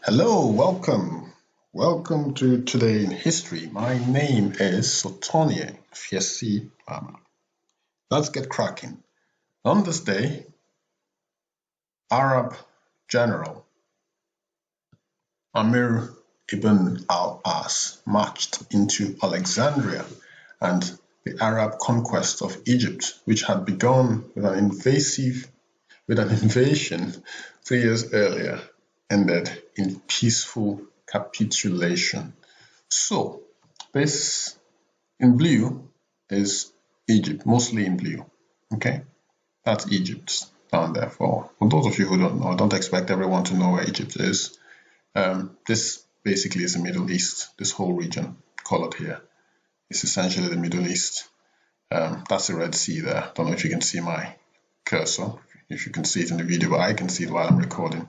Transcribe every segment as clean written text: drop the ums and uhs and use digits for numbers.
Hello, welcome. Welcome to Today in History. My name is Sotonie Fiesi Mama. Let's get cracking. On this day, Arab general Āmr ibn al-ʿＡṣ marched into Alexandria and the Arab conquest of Egypt, which had begun with an invasion 3 years earlier, ended in peaceful capitulation. So this in blue is Egypt, mostly in blue. Okay, that's Egypt down there. For those of you who don't know, I don't expect everyone to know where Egypt is. This basically is the Middle East. This whole region colored here is essentially the Middle East. That's the Red Sea there. Don't know if you can see my cursor, if you can see it in the video, but I can see it while I'm recording.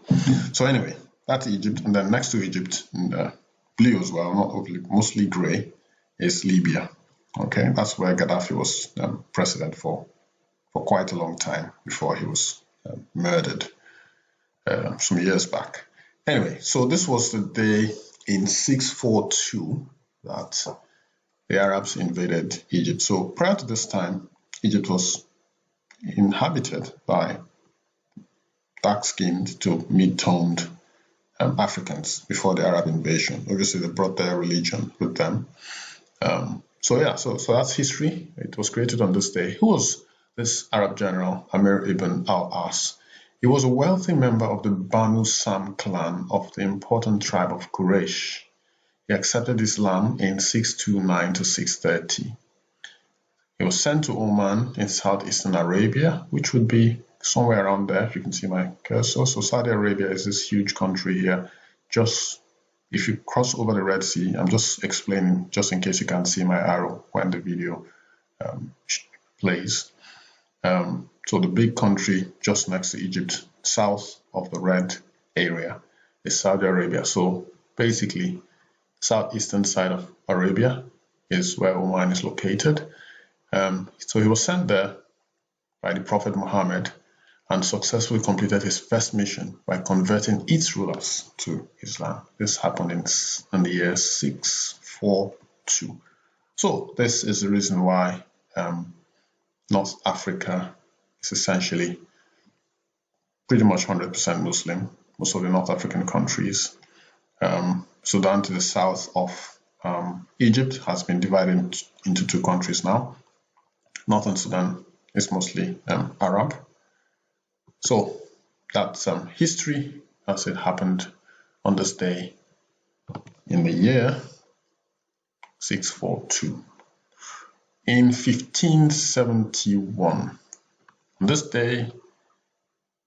So anyway, that's Egypt, and then next to Egypt, in the blue as well, not mostly gray, is Libya. Okay, that's where Gaddafi was president for quite a long time before he was murdered some years back. Anyway, so this was the day in 642 that the Arabs invaded Egypt. So prior to this time, Egypt was inhabited by dark-skinned to mid-toned Africans before the Arab invasion. Obviously, they brought their religion with them. So that's history. It was created on this day. Who was this Arab general, Āmr ibn al-ʿAṣ? He was a wealthy member of the Banū Sahm clan of the important tribe of Quraysh. He accepted Islam in 629 to 630. He was sent to Oman in southeastern Arabia, which would be somewhere around there, if you can see my cursor. So Saudi Arabia is this huge country here. Just if you cross over the Red Sea, I'm just explaining, just in case you can't see my arrow when the video plays. So the big country just next to Egypt, south of the red area, is Saudi Arabia. So basically, southeastern side of Arabia is where Oman is located. So he was sent there by the Prophet Muhammad and successfully completed his first mission by converting its rulers to Islam. This happened in the year 642. So this is the reason why North Africa is essentially pretty much 100% Muslim. Most of the North African countries. Sudan to the south of Egypt has been divided into two countries now. Northern Sudan is mostly Arab. So that's history as it happened on this day in the year 642. In 1571, on this day,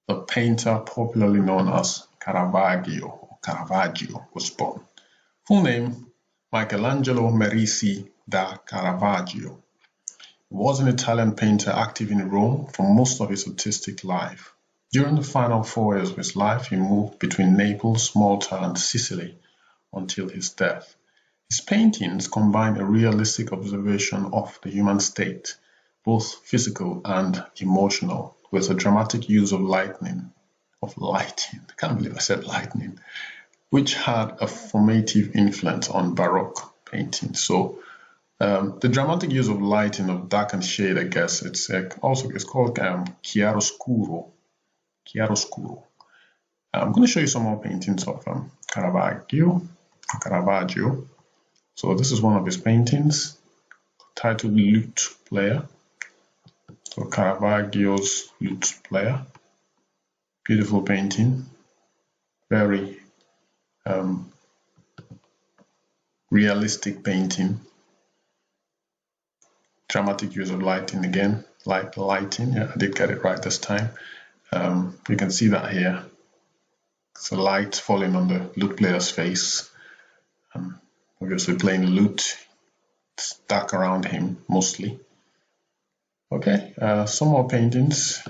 the painter popularly known as Caravaggio was born. Full name, Michelangelo Merisi da Caravaggio. He was an Italian painter active in Rome for most of his artistic life. During the final 4 years of his life, he moved between Naples, Malta, and Sicily until his death. His paintings combine a realistic observation of the human state, both physical and emotional, with a dramatic use of lighting. I can't believe I said lightning, which had a formative influence on Baroque painting. So the dramatic use of lighting, of dark and shade, I guess, it's called chiaroscuro. I'm going to show you some more paintings of Caravaggio. So this is one of his paintings titled Lute Player. So Caravaggio's Lute Player. Beautiful painting. Very realistic painting. Dramatic use of lighting again. Lighting. Yeah, I did get it right this time. You can see that here. It's a light falling on the lute player's face. Obviously playing lute. It's dark around him mostly. Okay, some more paintings.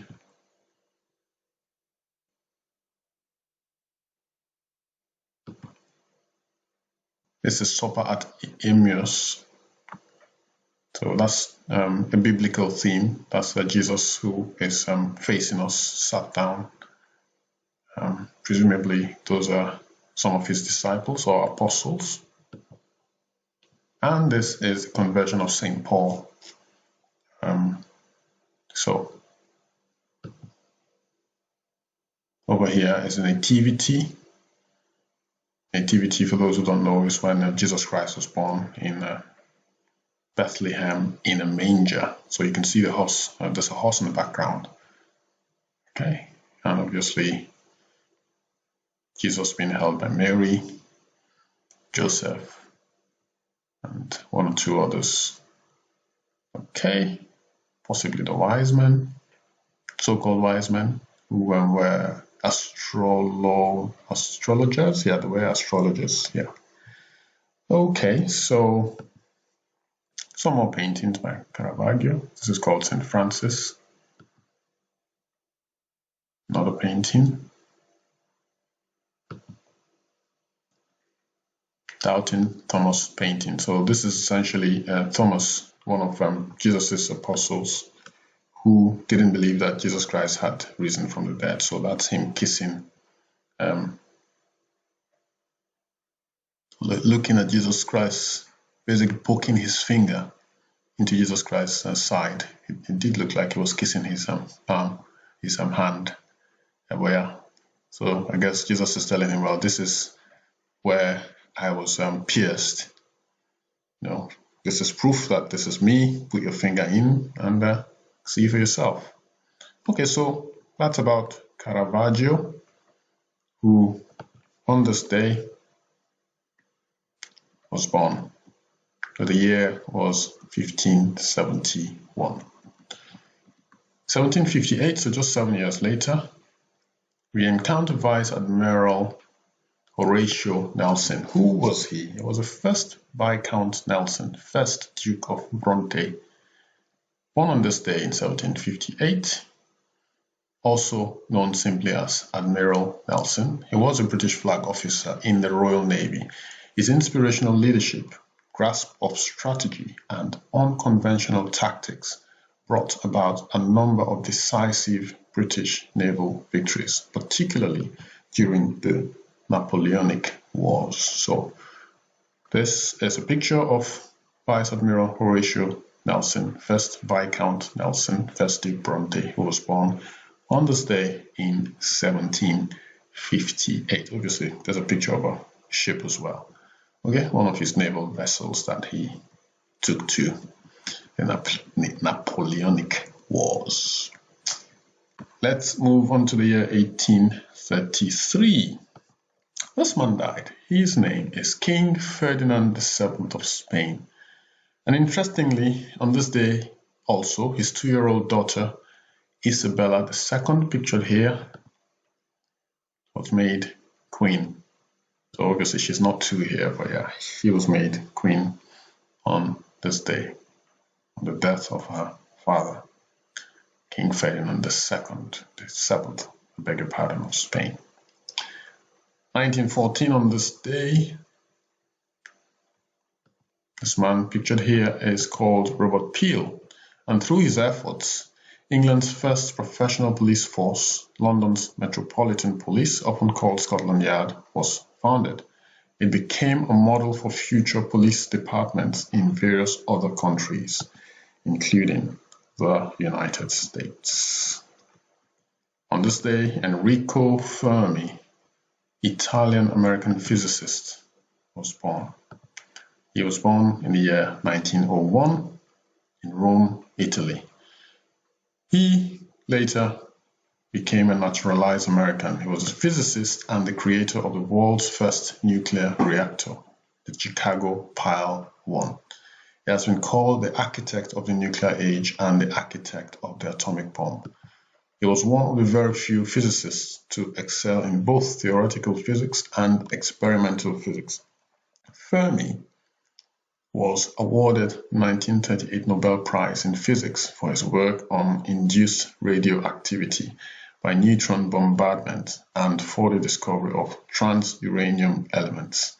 This is Supper at Emmaus. So that's a biblical theme. That's Jesus who is facing us, sat down. Presumably those are some of his disciples or apostles. And this is the conversion of St. Paul. So over here is a nativity. Nativity, for those who don't know, is when Jesus Christ was born in Bethlehem in a manger. So you can see the horse. There's a horse in the background. Okay, and obviously Jesus being held by Mary, Joseph, and one or two others. Okay, possibly the wise men, so-called wise men, who were astrologers. Yeah, they were astrologers. Yeah. Okay, so some more paintings by Caravaggio. This is called St. Francis. Another painting. Doubting Thomas painting. So this is essentially Thomas, one of Jesus's apostles, who didn't believe that Jesus Christ had risen from the dead. So that's him kissing, looking at Jesus Christ, basically poking his finger into Jesus Christ's side. It did look like he was kissing his palm, his hand. So I guess Jesus is telling him, well, this is where I was pierced. This is proof that this is me. Put your finger in and see for yourself. Okay, so that's about Caravaggio, who on this day was born. So the year was 1571. 1758, so just 7 years later, we encounter Vice Admiral Horatio Nelson. Who was he? He was the first Viscount Nelson, first Duke of Bronte, born on this day in 1758, also known simply as Admiral Nelson. He was a British flag officer in the Royal Navy. His inspirational leadership, grasp of strategy, and unconventional tactics brought about a number of decisive British naval victories, particularly during the Napoleonic Wars. So this is a picture of Vice Admiral Horatio Nelson, first Viscount Nelson, first Duke Bronte, who was born on this day in 1758. Obviously, there's a picture of a ship as well. Okay, one of his naval vessels that he took to the Napoleonic Wars. Let's move on to the year 1833. This man died. His name is King Ferdinand VII of Spain. And interestingly, on this day also, his 2-year-old daughter, Isabella II, pictured here, was made queen. So obviously she's not 2 here, but yeah, she was made queen on this day, on the death of her father, King Ferdinand II, the 7th, I beg your pardon, of Spain. 1914, on this day, this man pictured here is called Robert Peel, and through his efforts, England's first professional police force, London's Metropolitan Police, often called Scotland Yard, was founded. It became a model for future police departments in various other countries, including the United States. On this day, Enrico Fermi, Italian-American physicist, was born. He was born in the year 1901 in Rome, Italy. He later became a naturalized American. He was a physicist and the creator of the world's first nuclear reactor, the Chicago Pile 1. He has been called the architect of the nuclear age and the architect of the atomic bomb. He was one of the very few physicists to excel in both theoretical physics and experimental physics. Fermi was awarded the 1938 Nobel Prize in Physics for his work on induced radioactivity by neutron bombardment and for the discovery of transuranium elements.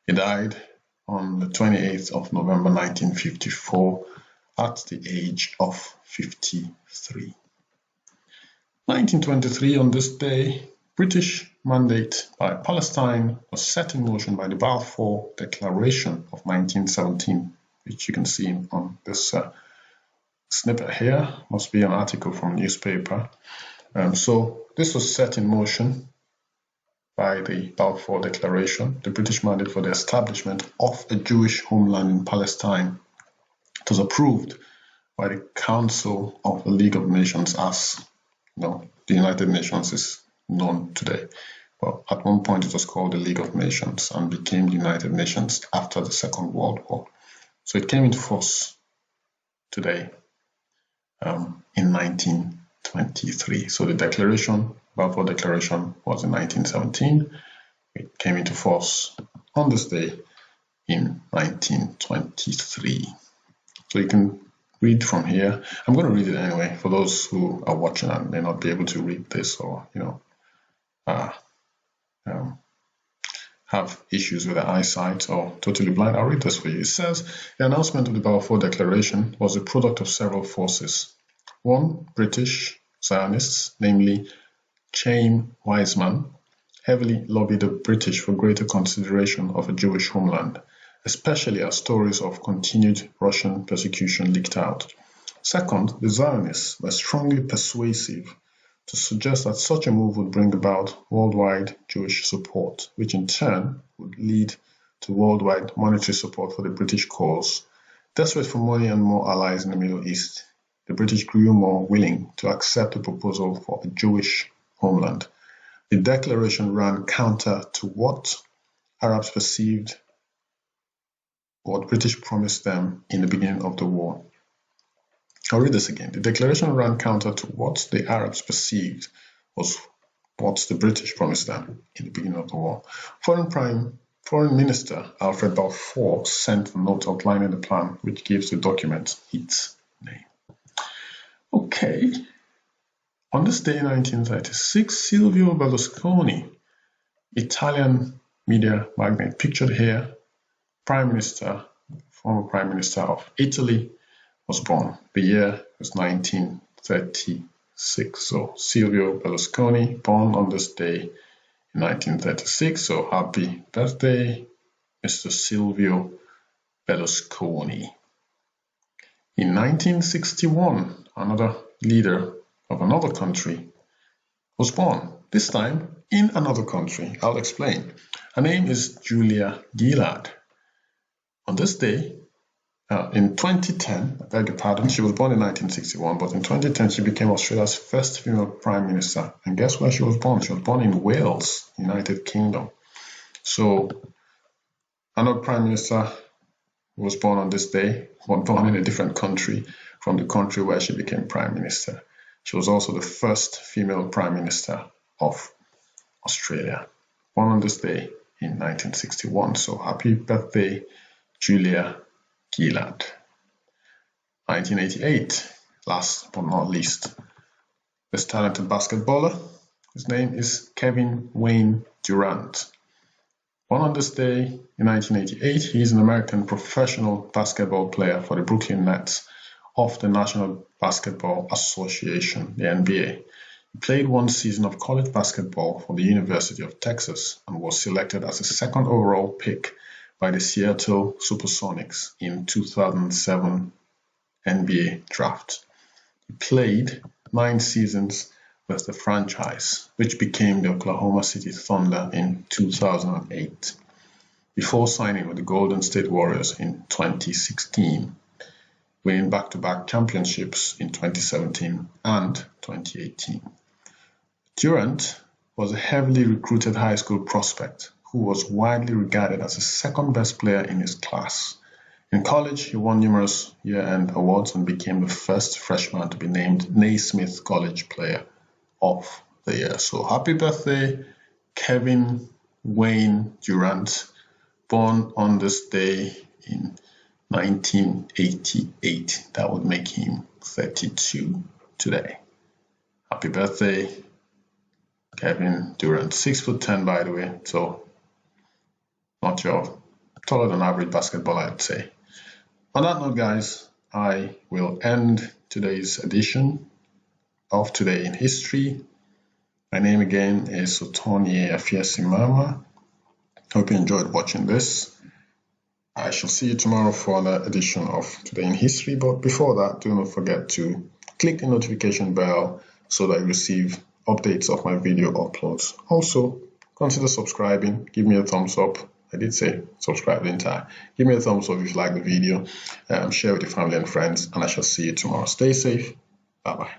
He died on the 28th of November 1954 at the age of 53. 1923, on this day, British mandate by Palestine was set in motion by the Balfour Declaration of 1917, which you can see on this snippet here. Must be an article from a newspaper. So this was set in motion by the Balfour Declaration, the British mandate for the establishment of a Jewish homeland in Palestine. It was approved by the Council of the League of Nations, as the United Nations is known today. Well, at one point it was called the League of Nations and became the United Nations after the Second World War. So it came into force today in 1923. So the declaration, Balfour Declaration, was in 1917. It came into force on this day in 1923. So you can read from here. I'm going to read it anyway for those who are watching and may not be able to read this, or have issues with their eyesight or totally blind. I'll read this for you. It says, the announcement of the Balfour Declaration was a product of several forces. One, British Zionists, namely Chaim Weizmann, heavily lobbied the British for greater consideration of a Jewish homeland, especially as stories of continued Russian persecution leaked out. Second, the Zionists were strongly persuasive to suggest that such a move would bring about worldwide Jewish support, which in turn would lead to worldwide monetary support for the British cause. Desperate for money and more allies in the Middle East, the British grew more willing to accept the proposal for a Jewish homeland. The declaration ran counter to what Arabs perceived, what British promised them in the beginning of the war. I'll read this again. The declaration ran counter to what the Arabs perceived was what the British promised them in the beginning of the war. Foreign Minister Alfred Balfour sent a note outlining the plan, which gives the document its name. Okay. On this day in 1936, Silvio Berlusconi, Italian media magnate, pictured here, former Prime Minister of Italy, was born. The year was 1936. So Silvio Berlusconi, born on this day in 1936. So happy birthday, Mr. Silvio Berlusconi. In 1961, another leader of another country was born, this time in another country. I'll explain. Her name is Julia Gillard. On this day, in 2010, I beg your pardon, she was born in 1961, but in 2010 she became Australia's first female Prime Minister. And guess where she was born? She was born in Wales, United Kingdom. So another Prime Minister was born on this day, but born in a different country from the country where she became Prime Minister. She was also the first female Prime Minister of Australia, born on this day in 1961. So happy birthday, Julia Gillard. 1988, last but not least, this talented basketballer, his name is Kevin Wayne Durant. Born on this day in 1988, he is an American professional basketball player for the Brooklyn Nets of the National Basketball Association, the NBA. He played one season of college basketball for the University of Texas and was selected as the second overall pick by the Seattle Supersonics in 2007 NBA draft. He played 9 seasons with the franchise, which became the Oklahoma City Thunder in 2008, before signing with the Golden State Warriors in 2016, winning back-to-back championships in 2017 and 2018. Durant was a heavily recruited high school prospect who was widely regarded as the second best player in his class. In college, he won numerous year-end awards and became the first freshman to be named Naismith College Player of the Year. So happy birthday, Kevin Wayne Durant, born on this day in 1988. That would make him 32 today. Happy birthday, Kevin Durant. 6'10", by the way, so not your taller than average basketballer, I'd say. On that note, guys, I will end today's edition of Today in History. My name again is Sotonye Afiasimama. Hope you enjoyed watching this. I shall see you tomorrow for another edition of Today in History. But before that, do not forget to click the notification bell so that you receive updates of my video uploads. Also, consider subscribing. Give me a thumbs up. I did say subscribe, didn't I? Give me a thumbs up if you like the video. Share with your family and friends, and I shall see you tomorrow. Stay safe. Bye-bye.